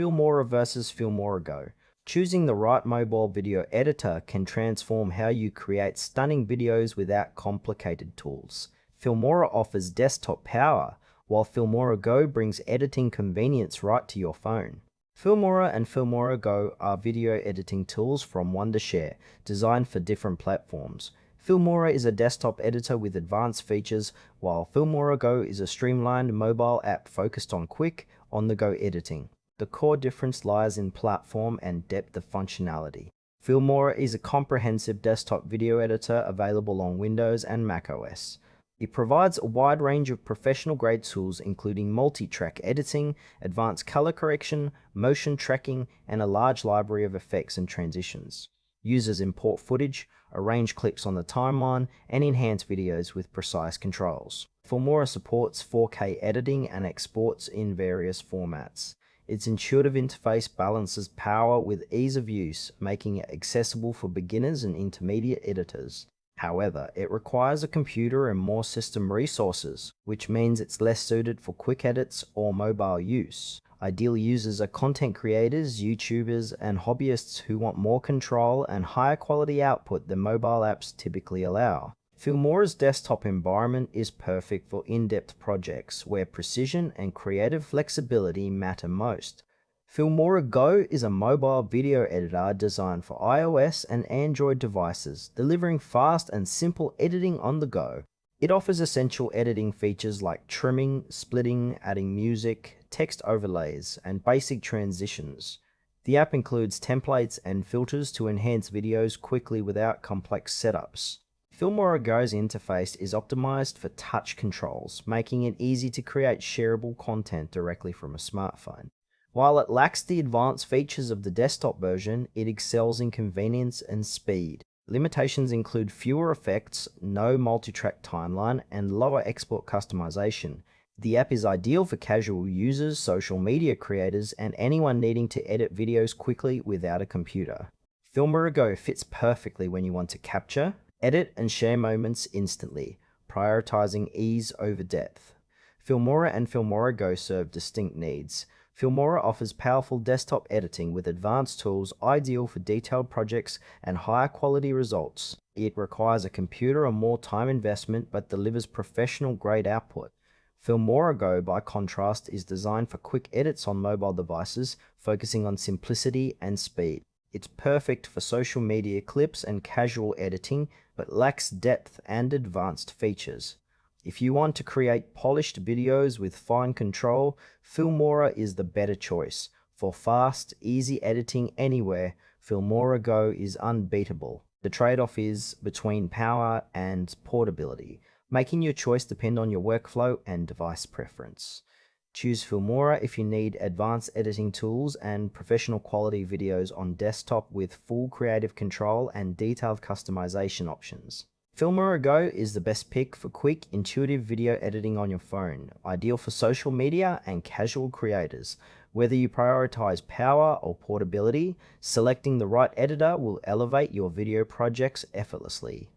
Filmora versus Filmora Go. Choosing the right mobile video editor can transform how you create stunning videos without complicated tools. Filmora offers desktop power, while Filmora Go brings editing convenience right to your phone. Filmora and Filmora Go are video editing tools from Wondershare, designed for different platforms. Filmora is a desktop editor with advanced features, while Filmora Go is a streamlined mobile app focused on quick, on-the-go editing. The core difference lies in platform and depth of functionality. Filmora is a comprehensive desktop video editor available on Windows and macOS. It provides a wide range of professional-grade tools including multi-track editing, advanced color correction, motion tracking, and a large library of effects and transitions. Users import footage, arrange clips on the timeline, and enhance videos with precise controls. Filmora supports 4K editing and exports in various formats. Its intuitive interface balances power with ease of use, making it accessible for beginners and intermediate editors. However, it requires a computer and more system resources, which means it's less suited for quick edits or mobile use. Ideal users are content creators, YouTubers, and hobbyists who want more control and higher quality output than mobile apps typically allow. Filmora's desktop environment is perfect for in-depth projects where precision and creative flexibility matter most. Filmora Go is a mobile video editor designed for iOS and Android devices, delivering fast and simple editing on the go. It offers essential editing features like trimming, splitting, adding music, text overlays, and basic transitions. The app includes templates and filters to enhance videos quickly without complex setups. Filmora Go's interface is optimized for touch controls, making it easy to create shareable content directly from a smartphone. While it lacks the advanced features of the desktop version, it excels in convenience and speed. Limitations include fewer effects, no multi-track timeline, and lower export customization. The app is ideal for casual users, social media creators, and anyone needing to edit videos quickly without a computer. Filmora Go fits perfectly when you want to capture, edit, and share moments instantly, prioritizing ease over depth. Filmora and Filmora Go serve distinct needs. Filmora offers powerful desktop editing with advanced tools ideal for detailed projects and higher quality results. It requires a computer or more time investment but delivers professional-grade output. Filmora Go, by contrast, is designed for quick edits on mobile devices, focusing on simplicity and speed. It's perfect for social media clips and casual editing, but lacks depth and advanced features. If you want to create polished videos with fine control, Filmora is the better choice. For fast, easy editing anywhere, Filmora Go is unbeatable. The trade-off is between power and portability, making your choice depend on your workflow and device preference. Choose Filmora if you need advanced editing tools and professional quality videos on desktop with full creative control and detailed customization options. Filmora Go is the best pick for quick, intuitive video editing on your phone, ideal for social media and casual creators. Whether you prioritize power or portability, selecting the right editor will elevate your video projects effortlessly.